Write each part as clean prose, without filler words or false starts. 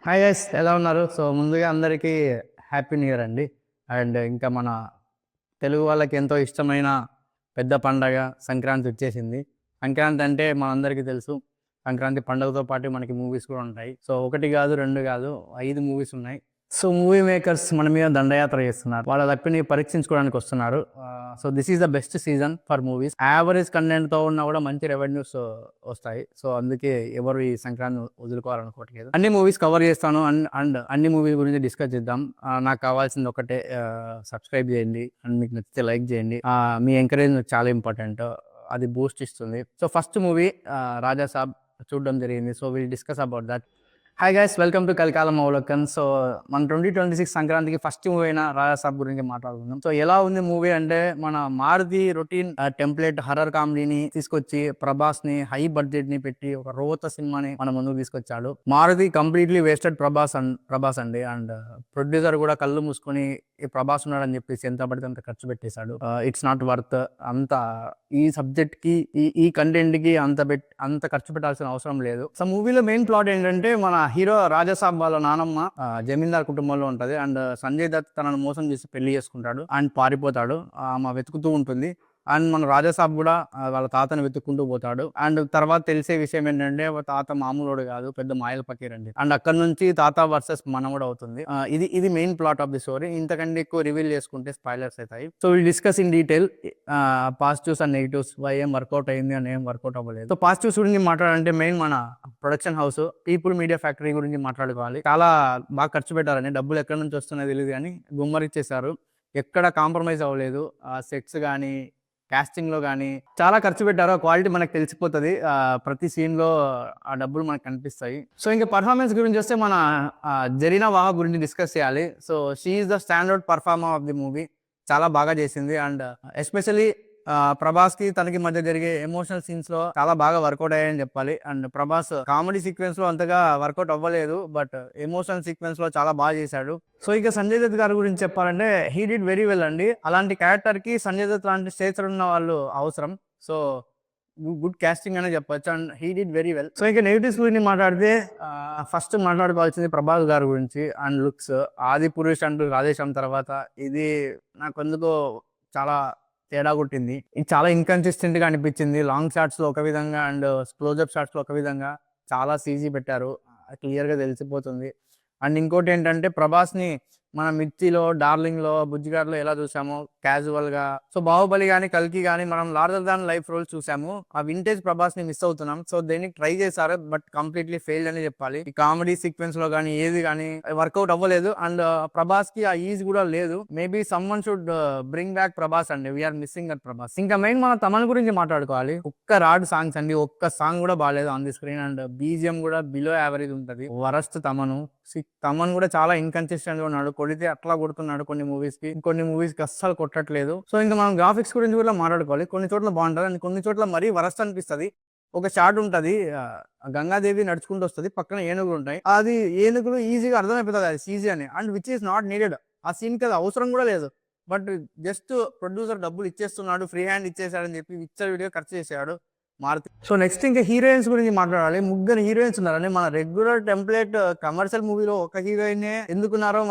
Hi guys, ఎలా ఉన్నారు? So ముందుగా అందరికీ హ్యాపీ న్యూ ఇయర్ అండి. అండ్ ఇంకా మన తెలుగు వాళ్ళకి ఎంతో ఇష్టమైన పెద్ద పండగ సంక్రాంతి వచ్చేసింది. సంక్రాంతి అంటే మనందరికీ తెలుసు. సంక్రాంతి పండుగతో పాటు మనకి మూవీస్ కూడా ఉంటాయి. సో 1 కాదు, 2 కాదు, 5 మూవీస్ ఉన్నాయి. సో మూవీ మేకర్స్ మన మీద దండయాత్ర చేస్తున్నారు. వాళ్ళ లక్ష్మిని పరీక్షించుకోవడానికి వస్తున్నారు. So this is the best season for movies. Average కంటెంట్తో ఉన్నా కూడా మంచి రెవెన్యూస్ వస్తాయి. సో అందుకే ఎవరు ఈ సంక్రాంతి వదులుకోవాలనుకోవట్లేదు. అన్ని మూవీస్ కవర్ చేస్తాను అండ్ అన్ని మూవీస్ గురించి డిస్కస్ చేద్దాం. నాకు కావాల్సింది ఒకటే, సబ్స్క్రైబ్ చేయండి అండ్ మీకు నచ్చితే లైక్ చేయండి. మీ ఎంకరేజ్ చాలా ఇంపార్టెంట్, అది బూస్ట్ ఇస్తుంది. సో ఫస్ట్ మూవీ రాజా సాబ్ చూడడం జరిగింది. So will discuss about that. Hi guys, welcome to కలికాలం అవలోకన్. సో మన 2026 సంక్రాంతికి ఫస్ట్ మూవీ అయిన రాజా సాబ్ గురించి మాట్లాడుకుందాం. సో ఎలా ఉంది మూవీ అంటే, మన మారుతి రొటీన్ టెంప్లెట్ హర్రర్ కామెడీని తీసుకొచ్చి ప్రభాస్ ని హై బడ్జెట్ ని పెట్టి ఒక రోత సినిమాని మన ముందుకు తీసుకొచ్చాడు. మారుతి కంప్లీట్లీ వేస్టెడ్ ప్రభాస్ అండి. అండ్ ప్రొడ్యూసర్ కూడా కళ్ళు మూసుకొని ఈ ప్రభాస్ ఉన్నాడని చెప్పేసి ఎంత పడితే అంత ఖర్చు పెట్టేశాడు. It's not worth. అంత ఈ సబ్జెక్ట్ కి ఈ కంటెంట్ కి అంత ఖర్చు పెట్టాల్సిన అవసరం లేదు. సో మూవీలో మెయిన్ ప్లాట్ ఏంటంటే, మన హీరో రాజాసాబ్ వాళ్ళ నానమ్మ జమీందార్ కుటుంబంలో ఉంటది. అండ్ సంజయ్ దత్ తనను మోసం చేసి పెళ్లి చేసుకుంటాడు అండ్ పారిపోతాడు. ఆమె వెతుకుతూ ఉంటుంది. అండ్ మన రాజాసాబ్ కూడా వాళ్ళ తాతను వెతుక్కుంటూ పోతాడు. అండ్ తర్వాత తెలిసే విషయం ఏంటంటే, తాత మామూలుడు కాదు, పెద్ద మాయల పకీర్ అండి. అండ్ అక్కడ నుంచి తాత వర్సెస్ మనవడు అవుతుంది. ఇది main plot of the story. ఇంతకంటే ఎక్కువ రివీల్ చేసుకుంటే స్పాయిలర్స్ అవుతాయి. So will discuss in detail positives and negatives, ఏం వర్కౌట్ అయింది అని ఏం వర్కౌట్ అవ్వలేదు. సో పాజిటివ్స్ గురించి మాట్లాడాలంటే, మెయిన్ మన production house people media factory గురించి మాట్లాడుకోవాలి. చాలా బాగా ఖర్చు పెట్టారని, డబ్బులు ఎక్కడి నుంచి వస్తున్నాయో తెలియదు కానీ గుమ్మరిచ్చేసారు. ఎక్కడ కాంప్రమైజ్ అవ్వలేదు. సెట్స్ కానీ కాస్టింగ్ లో కానీ చాలా ఖర్చు పెట్టారు. క్వాలిటీ మనకు తెలిసిపోతుంది. ప్రతి సీన్ లో ఆ డబ్బులు మనకు కనిపిస్తాయి. సో ఇంకా పర్ఫార్మెన్స్ గురించి వస్తే, మన జరీనా వాహా గురించి డిస్కస్ చేయాలి. So she is the standard performer of the movie. చాలా బాగా చేసింది. అండ్ ఎస్పెషల్లీ ప్రభాస్ కి తనకి మధ్య జరిగే ఎమోషనల్ సీన్స్ లో చాలా బాగా వర్కౌట్ అయ్యాయని చెప్పాలి. అండ్ ప్రభాస్ కామెడీ సీక్వెన్స్ లో అంతగా వర్కౌట్ అవ్వలేదు, బట్ ఎమోషనల్ సీక్వెన్స్ లో చాలా బాగా చేశాడు. సో ఇక సంజయ్ దత్ గారి గురించి చెప్పాలంటే, హీ డిడ్ వెరీ వెల్ అండి. అలాంటి క్యారెక్టర్ కి సంజయ్ దత్ లాంటి స్టేచర్ ఉన్న వాళ్ళు అవసరం. సో గుడ్ కాస్టింగ్ అనే చెప్పొచ్చు. And he did very well. So ఇక నెగిటివ్స్ గురించి మాట్లాడితే, ఫస్ట్ మాట్లాడుకోవాల్సింది ప్రభాస్ గారి గురించి. అండ్ లుక్స్, ఆది పురుష్ అంటూ రాధేశ్యామ్ తర్వాత ఇది నాకు ఎందుకో చాలా తేడా కొట్టింది. ఇది చాలా ఇన్కన్సిస్టెంట్ గా అనిపించింది. లాంగ్ షాట్స్ లో ఒక విధంగా అండ్ క్లోజ్అప్ షాట్స్ లో ఒక విధంగా చాలా సీజీ పెట్టారు. క్లియర్ గా తెలిసిపోతుంది. అండ్ ఇంకోటి ఏంటంటే, ప్రభాస్ ని మన మిర్చిలో, డార్లింగ్ లో, బుజ్జిగాడ్లో ఎలా చూసామో క్యాజువల్ గా, సో బాహుబలి కానీ కల్కి కానీ మనం లార్జర్ దాన్ లైఫ్ రోల్ చూసాము. ఆ వింటేజ్ ప్రభాస్ ని మిస్ అవుతున్నాం. సో దేనికి ట్రై చేశారు, బట్ కంప్లీట్లీ ఫెయిల్ అని చెప్పాలి. ఈ కామెడీ సీక్వెన్స్ లో కానీ ఏది కానీ వర్కౌట్ అవ్వలేదు. అండ్ ప్రభాస్ కి ఆ ఈజ్ కూడా లేదు. Maybe someone should bring back Prabhas అండి. We're missing that Prabhas. ఇంకా మెయిన్ మన తమన్ గురించి మాట్లాడుకోవాలి. ఒక్క రాడ్ సాంగ్స్ అండి, ఒక్క సాంగ్ కూడా బాగాలేదు on the screen. And BGM కూడా బిలో యావరేజ్ ఉంటది. వరస్ట్ తమన్ కూడా చాలా ఇన్కన్సిస్టెంట్ గా ఉన్నాడు. కొడితే అట్లా కొడుతున్నాడు కొన్ని మూవీస్ కి, కొన్ని మూవీస్ కి అస్సలు కొట్టట్లేదు. సో ఇంకా మనం గ్రాఫిక్స్ గురించి కూడా మాట్లాడుకోవాలి. కొన్ని చోట్ల బాగుంటది అండ్ కొన్ని చోట్ల మరీ వరస్ట్ అనిపిస్తుంది. ఒక షాట్ ఉంటది, గంగాదేవి నడుచుకుంటూ వస్తుంది, పక్కన ఏనుగులు ఉంటాయి. అది ఏనుగులు ఈజీగా అర్థమైపోతుంది అది సీజీ అని. And which is not needed. ఆ సీన్ కి అది అవసరం కూడా లేదు. బట్ జస్ట్ ప్రొడ్యూసర్ డబ్బులు ఇచ్చేస్తున్నాడు, ఫ్రీ హ్యాండ్ ఇచ్చేసాడని చెప్పి విచ్చర్ వీడియో ఖర్చు చేశాడు మారుతి. సో నెక్స్ట్ ఇంకా హీరోయిన్స్ గురించి మాట్లాడాలి. ముగ్గురు హీరోయిన్స్ ఉన్నారని. మన రెగ్యులర్ టెంప్లెట్ కమర్షియల్ మూవీలో ఒక హీరోయిన్ ఎందుకున్నారో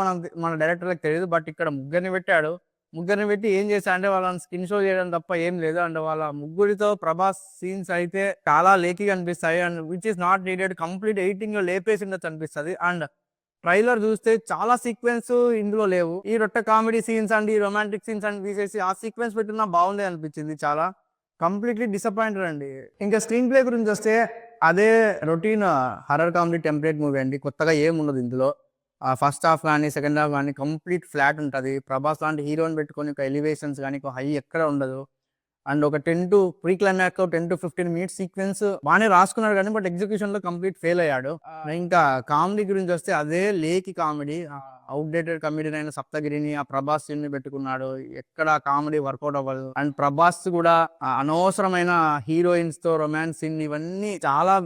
మన డైరెక్టర్లకు తెలియదు. బట్ ఇక్కడ ముగ్గురిని పెట్టాడు. ముగ్గురిని పెట్టి ఏం చేశా అంటే, వాళ్ళని స్కిన్ షో చేయడం తప్ప ఏం లేదు. అండ్ వాళ్ళ ముగ్గురితో ప్రభాస్ సీన్స్ అయితే చాలా లేకీగా అనిపిస్తాయి. And which is not needed. Complete editing లో లేపేసి ఉండొచ్చు అనిపిస్తుంది. అండ్ ట్రైలర్ చూస్తే చాలా సీక్వెన్స్ ఇందులో లేవు. ఈ రొట్ట కామెడీ సీన్స్ అండ్ ఈ రొమాంటిక్ సీన్స్ అండ్ తీసేసి ఆ సీక్వెన్స్ పెట్టినా బాగుండే అనిపించింది. చాలా కంప్లీట్లీ డిసప్పాయింటెడ్ అండి. ఇంకా స్క్రీన్ ప్లే గురించి వస్తే, అదే routine horror comedy template movie అండి. కొత్తగా ఏం ఉండదు ఇందులో. ఫస్ట్ హాఫ్ కానీ సెకండ్ హాఫ్ కానీ కంప్లీట్ ఫ్లాట్ ఉంటుంది. ప్రభాస్ లాంటి హీరోని పెట్టుకొని ఒక ఎలివేషన్స్ కానీ ఒక హై ఎక్కడ ఉండదు. అండ్ ఒక 10 to pre climax 10 to 15 minutes sequence బాగానే రాసుకున్నాడు కానీ, బట్ ఎగ్జిక్యూషన్ లో కంప్లీట్ ఫెయిల్ అయ్యాడు. ఇంకా కామెడీ గురించి వస్తే, అదే లేకి కామెడీ. అవుట్డేటెడ్ కమెడీ అయిన సప్తగిరిని ఆ ప్రభాస్ సీన్ ని పెట్టుకున్నాడు. ఎక్కడ కామెడీ వర్కౌట్ అవ్వదు. అండ్ ప్రభాస్ కూడా అనవసరమైన హీరోయిన్స్ తో రొమాన్స్ సీన్ ఇవన్నీ చాలా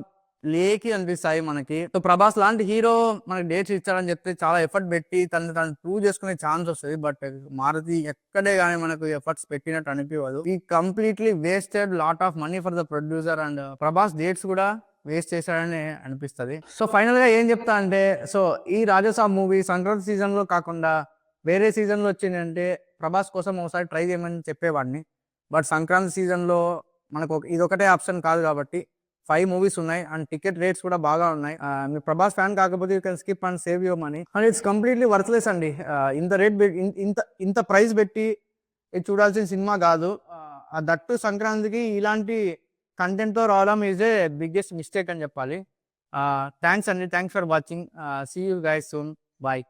లేకి అనిపిస్తాయి మనకి. సో ప్రభాస్ లాంటి హీరో మనకి డేట్స్ ఇచ్చారని చెప్తే చాలా ఎఫర్ట్ పెట్టి తను ప్రూవ్ చేసుకునే ఛాన్స్ వస్తుంది. బట్ మారుతి ఎక్కడే కానీ మనకు ఎఫర్ట్స్ పెట్టినట్టు అనిపించదు. ఈ completely wasted lot of money for the producer. And Prabhas dates కూడా వేస్ట్ చేశాడని అనిపిస్తుంది. సో ఫైనల్గా ఏం చెప్తా అంటే, సో ఈ రాజసాబ్ మూవీ సంక్రాంతి సీజన్లో కాకుండా వేరే సీజన్లో వచ్చిందంటే ప్రభాస్ కోసం ఒకసారి ట్రై చేయమని చెప్పేవాడిని. బట్ సంక్రాంతి సీజన్లో మనకు ఇదొకటే ఆప్షన్ కాదు కాబట్టి 5 మూవీస్ ఉన్నాయి అండ్ టికెట్ రేట్స్ కూడా బాగా ఉన్నాయి. మీరు ప్రభాస్ ఫ్యాన్ కాకపోతే you can skip and save your money and it's completely worthless అండి. ఇంత రేట్ ఇంత ప్రైస్ పెట్టి ఇది చూడాల్సిన సినిమా కాదు. దట్టు సంక్రాంతికి ఇలాంటి కంటెంట్తో రావడం ఈజ్ ఏ బిగ్గెస్ట్ మిస్టేక్ అని చెప్పాలి. థ్యాంక్స్ అండి, thanks for watching. See you guys soon, bye.